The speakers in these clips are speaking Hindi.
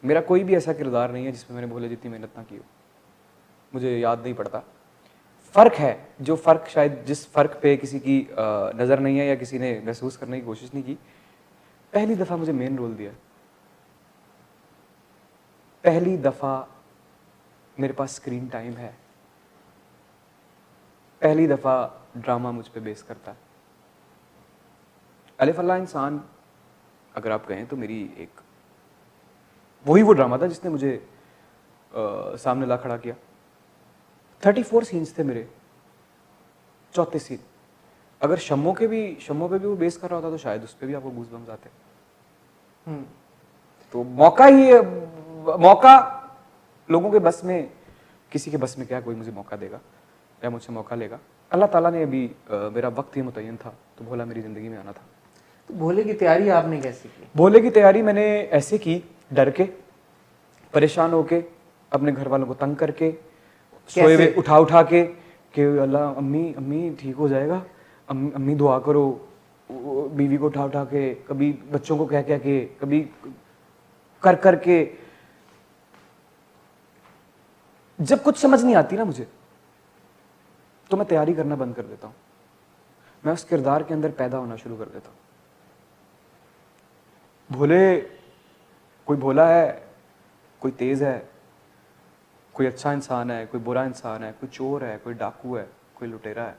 मेरा कोई भी ऐसा किरदार नहीं है जिसमें मैंने भोले जितनी मेहनत ना की हो, मुझे याद नहीं पड़ता। फ़र्क है, जो फ़र्क शायद जिस फ़र्क पे किसी की नज़र नहीं है या किसी ने महसूस करने की कोशिश नहीं की, पहली दफ़ा मुझे मेन रोल दिया, पहली दफ़ा मेरे पास स्क्रीन टाइम है, पहली दफ़ा ड्रामा मुझ पे बेस करता है। अलिफ अल्लाह इंसान अगर आप कहें तो मेरी एक वही वो ड्रामा था जिसने मुझे सामने ला खड़ा किया। 34 सीन्स थे मेरे, 34 सीन। अगर शम्मो पे भी वो बेस कर रहा होता तो शायद उस पर भी आपको गूज़बम्स आते। तो मौका लोगों के बस में, किसी के बस में क्या कोई मुझे मौका देगा या मुझसे मौका लेगा। अल्लाह ताला ने अभी मेरा वक्त ही मुतय्यन था तो भोला मेरी ज़िंदगी में आना था। तो भोले की तैयारी आपने कैसे की? भोले की तैयारी मैंने ऐसे की, डर के, परेशान होके, अपने घर वालों को तंग करके, सोए हुए उठा के कि अल्लाह अम्मी अम्मी ठीक हो जाएगा, अम्मी दुआ करो, बीवी को उठा के, कभी बच्चों को कह के, कभी कर के। जब कुछ समझ नहीं आती ना मुझे तो मैं तैयारी करना बंद कर देता हूँ, मैं उस किरदार के अंदर पैदा होना शुरू कर देता हूँ। भोले, कोई भोला है, कोई तेज है, कोई अच्छा इंसान है, कोई बुरा इंसान है, कोई चोर है, कोई डाकू है, कोई लुटेरा है,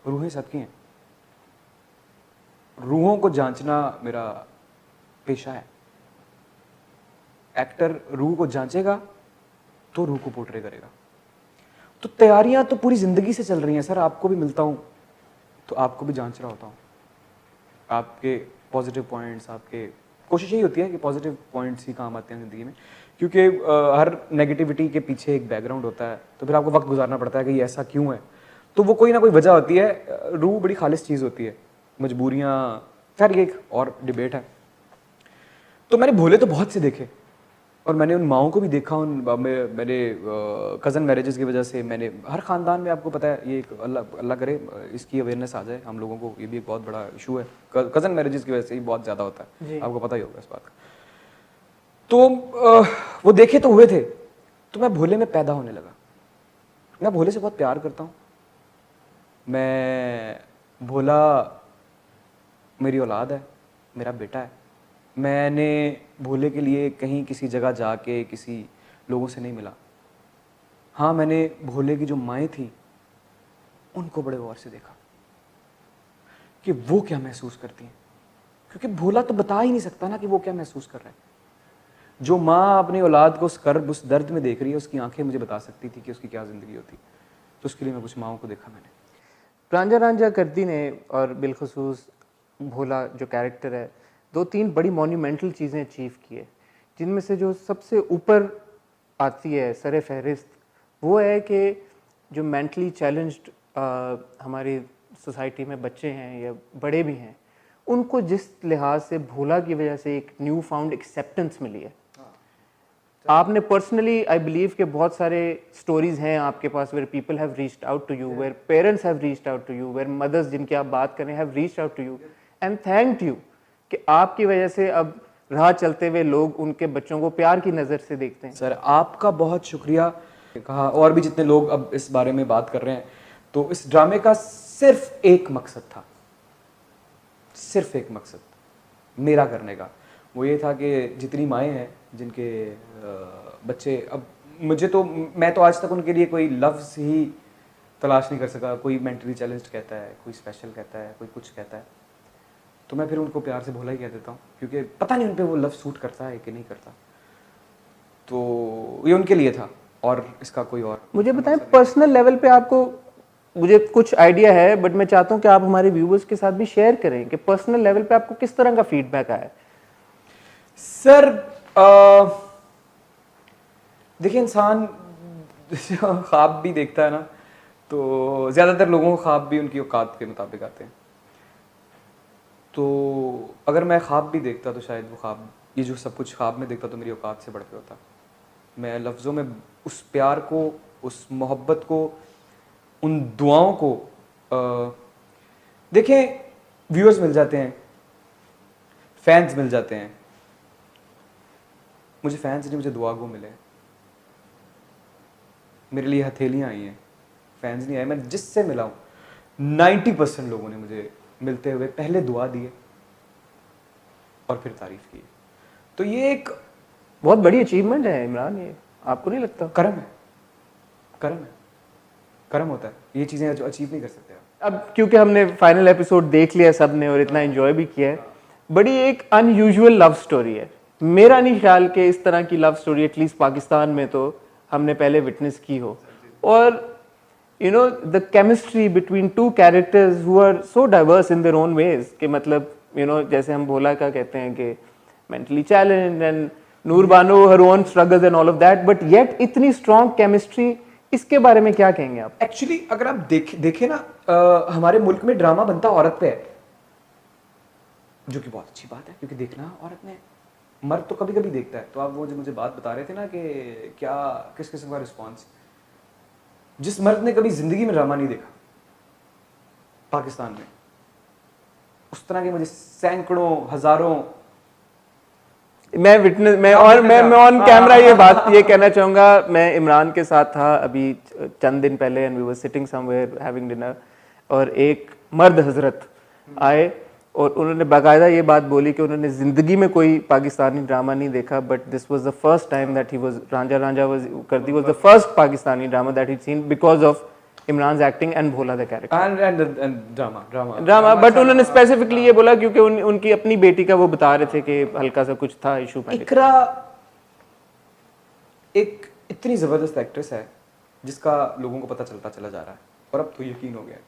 रूहें सबकी हैं। रूहों को जांचना मेरा पेशा है। एक्टर रूह को जांचेगा तो रूह को पोर्ट्रे करेगा। तो तैयारियां तो पूरी जिंदगी से चल रही हैं सर। आपको भी मिलता हूं तो आपको भी जांच रहा होता हूं, आपके पॉजिटिव पॉइंट्स, आपके कोशिश यही होती है कि पॉजिटिव पॉइंट्स ही काम आते हैं ज़िंदगी में, क्योंकि हर नेगेटिविटी के पीछे एक बैकग्राउंड होता है। तो फिर आपको वक्त गुजारना पड़ता है कि ये ऐसा क्यों है, तो वो कोई ना कोई वजह होती है। रूह बड़ी खालिस चीज़ होती है, मजबूरियाँ, खैर ये एक और डिबेट है। तो मैंने भोले तो बहुत से देखे और मैंने उन माओं को भी देखा। मेरे कज़न मैरिजेस की वजह से मैंने हर ख़ानदान में, आपको पता है ये एक अल्लाह करे इसकी अवेयरनेस आ जाए हम लोगों को, ये भी एक बहुत बड़ा इशू है। कज़न मैरिजेस की वजह से ही बहुत ज़्यादा होता है, आपको पता ही होगा इस बात का। तो वो देखे तो हुए थे, तो मैं भोले में पैदा होने लगा। मैं भोले से बहुत प्यार करता हूँ। मैं भोला मेरी औलाद है, मेरा बेटा है। मैंने भोले के लिए कहीं किसी जगह जाके किसी लोगों से नहीं मिला। हाँ, मैंने भोले की जो माएँ थी उनको बड़े गौर से देखा कि वो क्या महसूस करती हैं, क्योंकि भोला तो बता ही नहीं सकता ना कि वो क्या महसूस कर रहा है। जो माँ अपनी औलाद को उस कर्ब, उस दर्द में देख रही है, उसकी आंखें मुझे बता सकती थी कि उसकी क्या ज़िंदगी होती। तो उसके लिए मैं कुछ माँओं को देखा मैंने। प्रांजा रांझा करदी ने और बिलखसूस भोला जो कैरेक्टर है, 2-3 बड़ी मॉन्यूमेंटल चीज़ें अचीव की है, जिनमें से जो सबसे ऊपर आती है सर फहरिस्त, वो है कि जो मेंटली चैलेंज्ड हमारी सोसाइटी में बच्चे हैं या बड़े भी हैं, उनको जिस लिहाज से भोला की वजह से एक न्यू फाउंड एक्सेप्टेंस मिली है। आपने पर्सनली आई बिलीव कि बहुत सारे स्टोरीज हैं आपके पास where people have reached out to you, where parents have reached out to you, where mothers जिनकी आप बात करें have reached out to you and thanked you कि आपकी वजह से अब राह चलते हुए लोग उनके बच्चों को प्यार की नज़र से देखते हैं। सर आपका बहुत शुक्रिया। कहा और भी जितने लोग अब इस बारे में बात कर रहे हैं, तो इस ड्रामे का सिर्फ एक मकसद था, सिर्फ एक मकसद मेरा करने का। वो ये था कि जितनी माएँ हैं जिनके बच्चे, अब मुझे तो, मैं तो आज तक उनके लिए कोई लफ्ज़ ही तलाश नहीं कर सका। कोई मेंटली चैलेंज्ड कहता है, कोई स्पेशल कहता है, कोई कुछ कहता है, तो मैं फिर उनको प्यार से भोला ही कह देता हूँ, क्योंकि पता नहीं उन पर वो लफ्ज़ सूट करता है कि नहीं करता। तो ये उनके लिए था और इसका कोई और। मुझे बताएं पर्सनल लेवल पे आपको, मुझे कुछ आइडिया है बट मैं चाहता हूँ कि आप हमारे व्यूवर्स के साथ भी शेयर करें कि पर्सनल लेवल पे आपको किस तरह का फीडबैक आया। सर देखिए, इंसान ख्वाब भी देखता है ना, तो ज़्यादातर लोगों को ख्वाब भी उनकी औकात के मुताबिक आते हैं। तो अगर मैं ख्वाब भी देखता तो शायद वो ख्वाब, ये जो सब कुछ ख्वाब में देखता तो मेरी औकात से बढ़ के होता। मैं लफ्ज़ों में उस प्यार को, उस मोहब्बत को, उन दुआओं को देखें, व्यूअर्स मिल जाते हैं, फैंस मिल जाते हैं, मुझे फैंस नहीं, मुझे दुआ गो मिले। मेरे लिए हथेलियाँ आई हैं, फैंस नहीं आए। मैं जिससे मिला हूँ 90% लोगों ने मुझे मिलते हुए पहले दुआ दी है और फिर तारीफ की है। तो ये एक बहुत बड़ी अचीवमेंट है इमरान, ये आपको नहीं लगता? करम है, करम है, करम होता है। ये चीज़ें जो अचीव नहीं कर सकते आप। अब क्योंकि हमने फाइनल एपिसोड देख लिया सब ने और इतना एंजॉय भी किया है, बड़ी एक अनयूजुअल लव स्टोरी है। मेरा नहीं ख्याल कि इस तरह की लव स्टोरी एटलीस्ट पाकिस्तान में तो हमने पहले विटनेस की हो। और you know the chemistry between two characters who are so diverse in their own ways, कि मतलब यू नो जैसे हम भोला का कहते हैं कि mentally challenged and Noor Bano her own struggles and all of that, but yet इतनी स्ट्रॉन्ग केमिस्ट्री, इसके बारे में क्या कहेंगे आप? एक्चुअली अगर आप देखें ना, हमारे मुल्क में ड्रामा बनता औरत पे है, जो कि बहुत अच्छी बात है क्योंकि देखना औरत ने, मर्द तो कभी कभी देखता है। तो आप वो जो मुझे बात बता रहे थे ना कि क्या किस किस्म का रिस्पॉन्स, जिस मर्द ने कभी जिंदगी में ड्रामा नहीं देखा पाकिस्तान में, उस तरह के मुझे सैकड़ों हजारों मैं विटनेस मैं ऑन कैमरा ये बात ये कहना चाहूँगा। मैं इमरान के साथ था अभी चंद दिन पहले and we were sitting somewhere having dinner, और एक मर्द हजरत आए और उन्होंने बाकायदा ये बात बोली कि उन्होंने ज़िंदगी में कोई पाकिस्तानी ड्रामा नहीं देखा, but this was the first time that he was Ranjha Ranjha was Kardi was the first Pakistani drama that he seen because of Imran's acting and Bhola the character and drama. But उन्होंने स्पेसिफिकली ये बोला क्योंकि उनकी अपनी बेटी का वो बता रहे थे कि हल्का सा कुछ था इशू पहले। इकरा एक इतनी जबरदस्त एक्ट्रेस है जिसका लोगों को पता चलता चला जा रहा है, और अब तो यकीन हो गया है।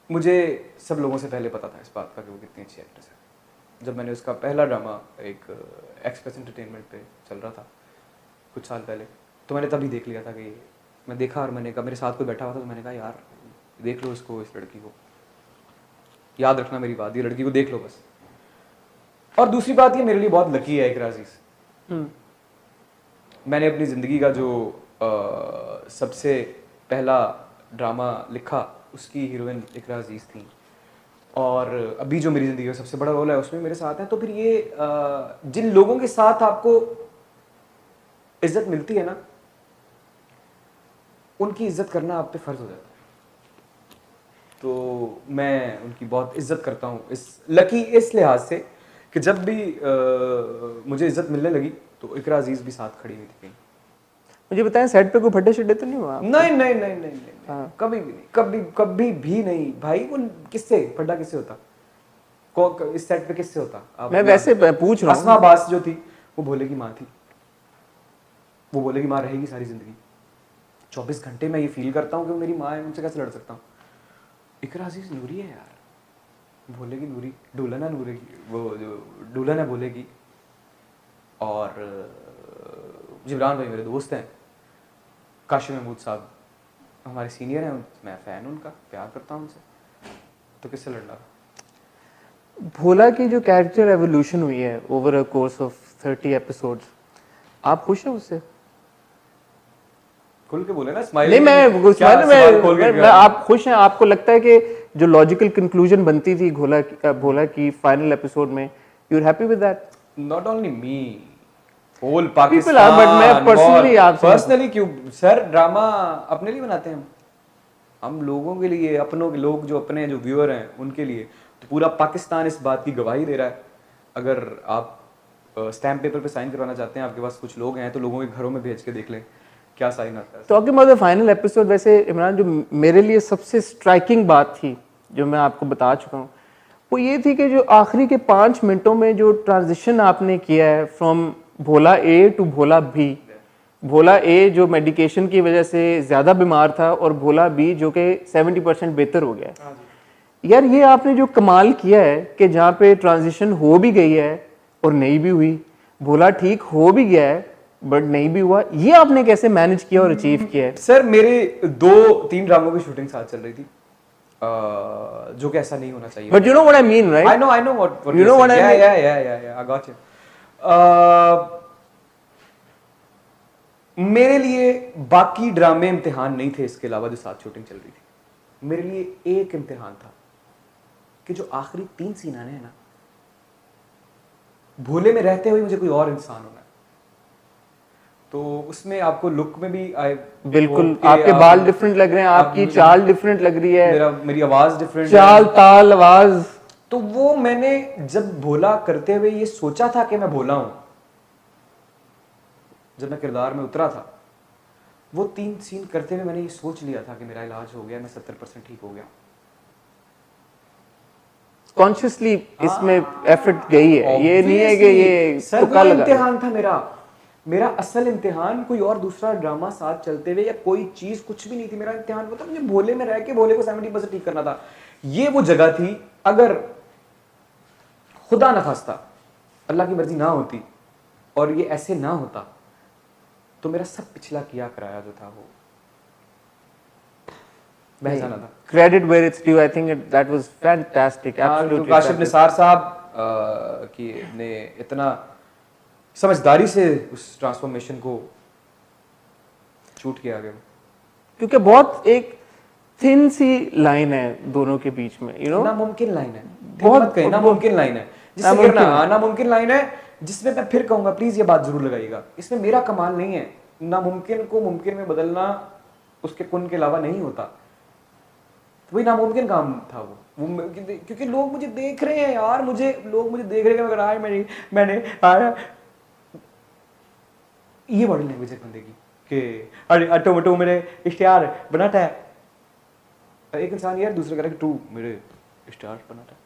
मुझे सब लोगों से पहले पता था इस बात का कि वो कितनी अच्छी एक्ट्रेस है। जब मैंने उसका पहला ड्रामा एक एक्सप्रेस एंटरटेनमेंट पे चल रहा था कुछ साल पहले, तो मैंने तभी देख लिया था कि मैं देखा, और मैंने कहा, मेरे साथ कोई बैठा हुआ था तो मैंने कहा यार देख लो इसको, इस लड़की को, याद रखना मेरी बात, ये लड़की को देख लो बस। और दूसरी बात, ये मेरे लिए बहुत लकी है इकरा अजीज। मैंने अपनी ज़िंदगी का जो सबसे पहला ड्रामा लिखा उसकी हीरोइन इकरा अजीज थी, और अभी जो मेरी ज़िंदगी का सबसे बड़ा रोल है उसमें मेरे साथ है। तो फिर ये जिन लोगों के साथ आपको इज्जत मिलती है ना, उनकी इज्जत करना आप पे फ़र्ज हो जाता है। तो मैं उनकी बहुत इज्जत करता हूँ, इस लिहाज से कि जब भी मुझे इज्जत मिलने लगी तो इकरा अजीज भी साथ खड़ी हुई थी कहीं। मुझे बताएं सेट पे कोई फटे शिटे तो नहीं हुआ? नहीं, कभी भी नहीं, कभी भी नहीं भाई। वो किससे फड्डा किससे होता, इस सेट पे किससे होता? मैं वैसे पूछ रहा हूँ। अस्मा अब्बास जो थी वो भोले की माँ थी, वो भोले की माँ रहेगी सारी जिंदगी। 24 घंटे मैं ये फील करता हूँ कि वो मेरी माँ है, उनसे कैसे लड़ सकता हूँ। इकरा अजीज नूरी है यार, भोले की नूरी, दुल्हन है नूरे की, वो जो दुल्हन है भोले की। और जिब्रान भाई मेरे दोस्त हैं, काशिफ महमूद साहब हमारे सीनियर हैं, मैं फ़ैन उनका, प्यार करता हूँ उनसे, तो किससे लड़ना? भोला की जो कैरेक्टर एवोल्यूशन हुई है over a course of 30 episodes, आप खुश हैं उससे? खुल के बोले ना, स्माइल। नहीं, मैं आप खुश हैं? आपको लगता है कि जो लॉजिकल कंक्लूजन बनती थी भोला की फाइनल एपिसोड में, you are happy with that? Not only me, whole Pakistan. But मैं पर्सनली क्यों सर, ड्रामा अपने लिए बनाते हैं हम लोगों के लिए, अपनों के लोग जो अपने जो व्यूअर हैं उनके लिए। तो पूरा पाकिस्तान इस बात की गवाही दे रहा है। अगर आप स्टैम्प पेपर पे साइन करवाना चाहते हैं, आपके पास कुछ लोग हैं, तो लोगों के घरों में भेज के देख लें क्या साइन आता है। Talking about the final episode, वैसे इमरान जो मेरे लिए सबसे स्ट्राइकिंग बात थी जो मैं आपको बता चुका हूँ, वो ये थी कि जो आखिरी के 5 मिनटों में जो ट्रांजिशन आपने किया है from Bhola A to Bhola B, Bhola A जो मेडिकेशन की वजह से ज़्यादा बीमार था और भोला बी जो कि 70% बेहतर हो गया है। यार ये आपने जो कमाल किया है कि जहाँ पे ट्रांजिशन हो भी गई है और नहीं भी हुई, भोला ठीक हो भी गया है बट नहीं भी हुआ, ये आपने कैसे मैनेज किया और अचीव किया है? सर मेरे 2-3 ड्रामों की शूटिंग साथ चल रही थी, जो कि ऐसा नहीं होना चाहिए। But you know what I mean, right? I know what you know what I mean. या आई गॉट यू। मेरे लिए बाकी ड्रामे इम्तिहान नहीं थे इसके अलावा जो साथ शूटिंग चल रही थी। मेरे लिए एक इम्तिहान था कि जो आखिरी 3 सीन आने हैं ना, भोले में रहते हुए मुझे कोई और इंसान होना है। तो उसमें आपको लुक में भी बिल्कुल आपके बाल डिफरेंट लग रहे हैं, आपकी चाल डिफरेंट लग रही है, मेरी आवाज डिफरेंट चाल ताल आवाज। तो वो मैंने जब भोला करते हुए ये सोचा था कि मैं भोला हूं, जब मैं किरदार में उतरा था, वो 3 सीन करते हुए मैंने ये सोच लिया था कि मेरा इलाज हो गया, मैं 70% ठीक हो गया। कॉन्शियसली इसमें एफर्ट गई है, ये नहीं है कि ये तुक्का लगा। इम्तिहान था मेरा असल इम्तिहान कोई और दूसरा ड्रामा साथ चलते हुए या कोई चीज कुछ भी नहीं थी। मेरा इम्तिहान वो था, मुझे भोले में रह के भोले को 70% ठीक करना था। ये वो जगह थी, अगर खुदा न खास्ता अल्लाह की मर्जी ना होती और ये ऐसे ना होता तो मेरा सब पिछला किया कराया जो था वो बह जाना था। Credit where it's due. I think that was fantastic. Absolutely. Kashif Nisar साहब की ने इतना समझदारी से उस ट्रांसफॉर्मेशन को शूट किया गया, क्योंकि बहुत एक थिन सी लाइन है दोनों के बीच में, यू नो, नामुमकिन लाइन है, बहुत नामुमकिन लाइन है जिससे गिरना, नामुमकिन लाइन है जिसमें मैं फिर कहूंगा प्लीज ये बात जरूर लगाइएगा, इसमें मेरा कमाल नहीं है। नामुमकिन को मुमकिन में बदलना उसके कुन के अलावा नहीं होता, तो वही नामुमकिन काम था वो क्योंकि लोग मुझे देख रहे हैं यार, लोग मुझे देख रहे हैं मगर आए मैंने ये बॉडी लैंग्वेज है बंदे की कि अरे अटो मटो मेरे इश्तिहार बनाता है, एक इंसान यार दूसरे कह रहा है कि तू मेरे इश्तिहार बनाता है।